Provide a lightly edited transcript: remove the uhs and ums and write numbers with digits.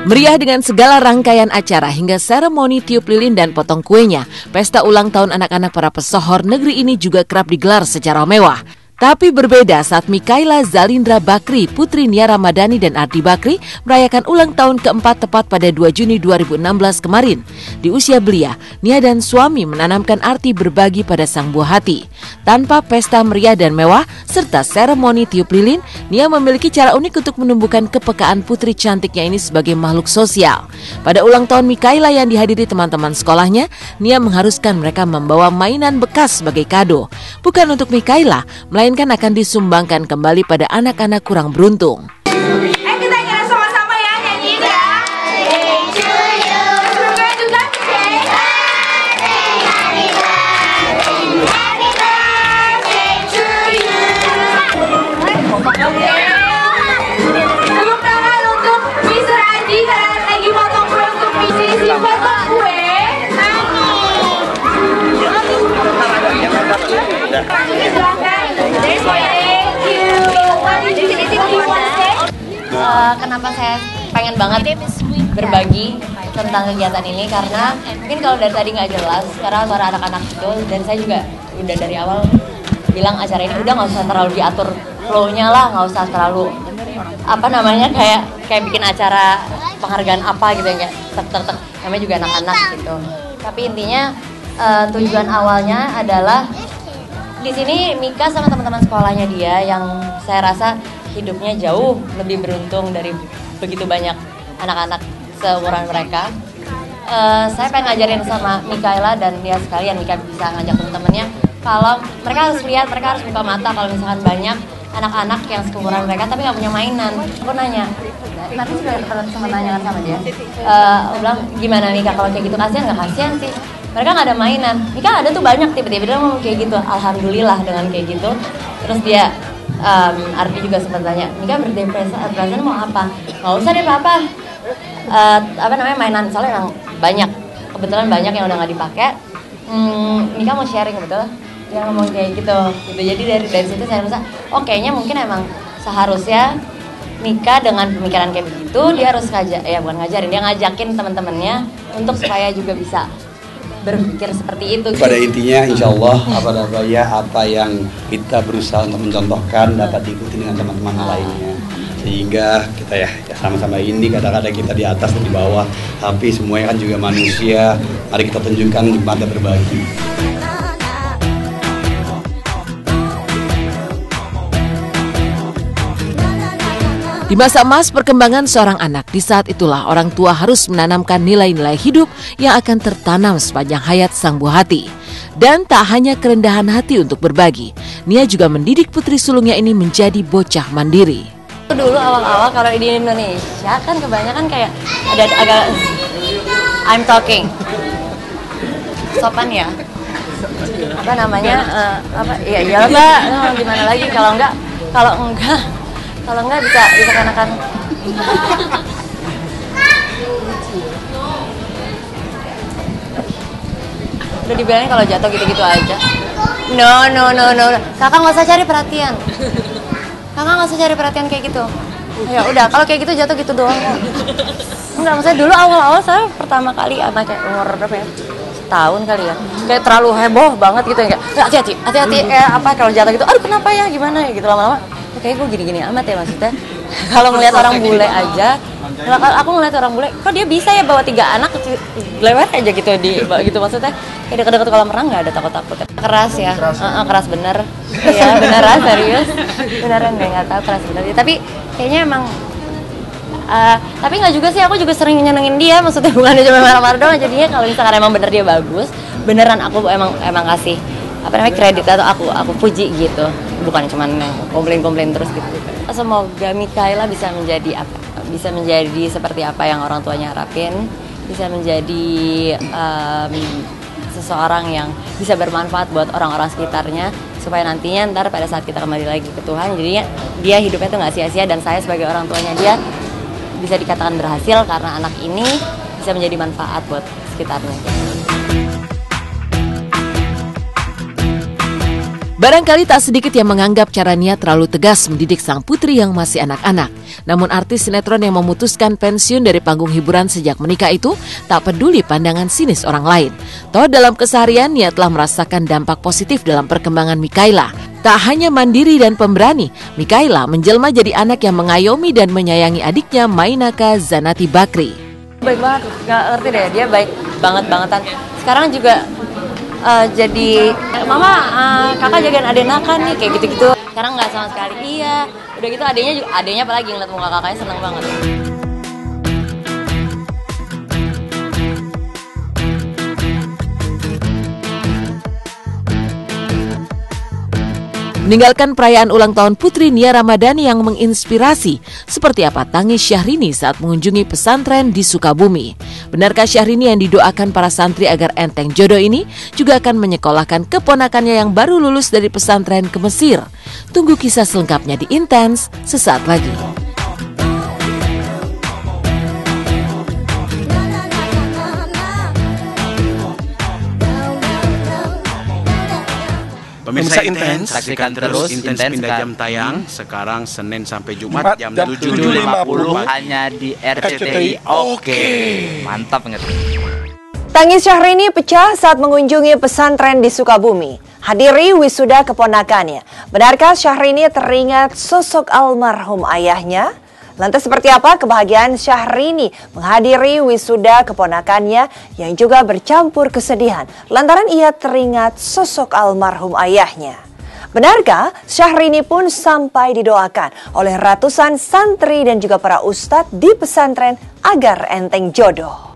Meriah dengan segala rangkaian acara hingga seremoni tiup lilin dan potong kuenya, pesta ulang tahun anak-anak para pesohor negeri ini juga kerap digelar secara mewah. Tapi berbeda saat Mikaela Zalindra Bakri, putri Nia Ramadhani dan Ardi Bakri merayakan ulang tahun keempat tepat pada 2 Juni 2016 kemarin. Di usia belia, Nia dan suami menanamkan arti berbagi pada sang buah hati. Tanpa pesta meriah dan mewah serta seremoni tiup lilin, Nia memiliki cara unik untuk menumbuhkan kepekaan putri cantiknya ini sebagai makhluk sosial. Pada ulang tahun Mikaela yang dihadiri teman-teman sekolahnya, Nia mengharuskan mereka membawa mainan bekas sebagai kado. Bukan untuk Mikaela, melainkan akan disumbangkan kembali pada anak-anak kurang beruntung. Kita nyanyi sama-sama ya, nyanyiin ya. Semoga juga tepuk tangan untuk Mr. Adi karena lagi potong kue untuk Mrs. potong kue. Kenapa saya pengen banget berbagi tentang kegiatan ini, karena mungkin kalau dari tadi nggak jelas karena suara anak-anak itu, dan saya juga udah dari awal bilang acara ini udah nggak usah terlalu diatur flow-nya lah, nggak usah terlalu kayak bikin acara penghargaan apa gitu yang kayak tek namanya juga anak-anak gitu. Tapi intinya tujuan awalnya adalah di sini Mika sama teman-teman sekolahnya dia yang saya rasa hidupnya jauh lebih beruntung dari begitu banyak anak-anak seumuran mereka. Saya pengen ngajarin sama Mikaela dan dia sekalian, Mika bisa ngajak teman-temannya, kalau mereka harus lihat, mereka harus buka mata kalau misalkan banyak anak-anak yang seumuran mereka tapi nggak punya mainan. Aku nanya, nanti sudah sempat nanyakan sama dia, aku bilang gimana Mika kalau kayak gitu, kasihan nggak? Kasihan sih, mereka nggak ada mainan. Mika ada tuh banyak, tiba-tiba dia ngomong kayak gitu, alhamdulillah dengan kayak gitu. Terus dia Ardi juga sempat tanya, Mika birthday present mau apa? Nggak usah deh papa, mainan, soalnya emang banyak, kebetulan banyak yang udah nggak dipakai. Mika mau sharing, betul? Dia ngomong kayak gitu. Jadi dari situ saya rasa, kayaknya mungkin emang seharusnya Mika dengan pemikiran kayak begitu, dia harus dia ngajakin teman-temannya untuk supaya juga bisa berpikir seperti itu. Pada intinya insya Allah apa yang kita berusaha untuk mencontohkan dapat diikuti dengan teman-teman lainnya, sehingga kita ya sama-sama ini, kadang-kadang kita di atas dan di bawah, tapi semuanya kan juga manusia. Mari kita tunjukkan nikmatnya berbagi. Di masa emas perkembangan seorang anak, di saat itulah orang tua harus menanamkan nilai-nilai hidup yang akan tertanam sepanjang hayat sang buah hati. Dan tak hanya kerendahan hati untuk berbagi, Nia juga mendidik putri sulungnya ini menjadi bocah mandiri. Dulu awal-awal kalau di Indonesia kan kebanyakan kayak ada agak I'm talking sopan ya, iyalah mbak, gimana lagi kalau enggak bisa kanakan. Udah dibilangin kalau jatuh gitu-gitu aja. No. Kakak nggak usah cari perhatian. Kayak gitu. Ya udah, kalau kayak gitu jatuh gitu doang. Enggak, maksudnya dulu awal-awal saya pertama kali anak kayak umur berapa ya? Setahun kali ya. Kayak terlalu heboh banget gitu ya, kayak hati-hati kalau jatuh gitu. Aduh kenapa ya? Gimana ya gitu, lama-lama kayak gue gini-gini amat ya maksudnya. Kalau ngelihat orang bule aja, aku ngelihat orang bule, kok dia bisa ya bawa 3 anak lewat aja gitu gitu, maksudnya kayak deket-deket kolam renang nggak ada takut-takut. Keras ya, keras bener, ya beneran serius, beneran deh, nggak tahu keras bener. Tapi kayaknya emang, tapi nggak juga sih, aku juga sering nyenengin dia, maksudnya bukan cuma marah-marah doang. Jadinya kalau misalkan emang bener dia bagus, beneran aku emang kasih kredit atau aku puji gitu, bukan cuma komplain terus gitu. Semoga Mikaela bisa menjadi seperti apa yang orang tuanya harapin, bisa menjadi seseorang yang bisa bermanfaat buat orang-orang sekitarnya, supaya nantinya ntar pada saat kita kembali lagi ke Tuhan, jadinya dia hidupnya tuh nggak sia-sia, dan saya sebagai orang tuanya dia bisa dikatakan berhasil karena anak ini bisa menjadi manfaat buat sekitarnya. Barangkali tak sedikit yang menganggap cara Nia terlalu tegas mendidik sang putri yang masih anak-anak. Namun artis sinetron yang memutuskan pensiun dari panggung hiburan sejak menikah itu tak peduli pandangan sinis orang lain. Toh dalam keseharian Nia telah merasakan dampak positif dalam perkembangan Mikaela. Tak hanya mandiri dan pemberani, Mikaela menjelma jadi anak yang mengayomi dan menyayangi adiknya Mainaka Zanati Bakri. Baik banget, nggak ngerti deh, dia baik banget-bangetan. Sekarang juga jadi mama kakak jagain adek Naka nih kayak gitu-gitu. Sekarang nggak sama sekali. Iya, udah gitu adenya apalagi ngeliat muka kakaknya seneng banget. Meninggalkan perayaan ulang tahun putri Nia Ramadhani yang menginspirasi, seperti apa tangis Syahrini saat mengunjungi pesantren di Sukabumi. Benarkah Syahrini yang didoakan para santri agar enteng jodoh ini juga akan menyekolahkan keponakannya yang baru lulus dari pesantren ke Mesir? Tunggu kisah selengkapnya di Intens sesaat lagi. Pemirsa Intens, saksikan terus Intens pindah jam tayang sekarang Senin sampai Jumat jam 7.50 hanya di RCTI. Oke. Mantap banget. Tangis Syahrini pecah saat mengunjungi pesantren di Sukabumi. Hadiri wisuda keponakannya. Benarkah Syahrini teringat sosok almarhum ayahnya? Lantas seperti apa kebahagiaan Syahrini menghadiri wisuda keponakannya yang juga bercampur kesedihan lantaran ia teringat sosok almarhum ayahnya? Benarkah Syahrini pun sampai didoakan oleh ratusan santri dan juga para ustadz di pesantren agar enteng jodoh?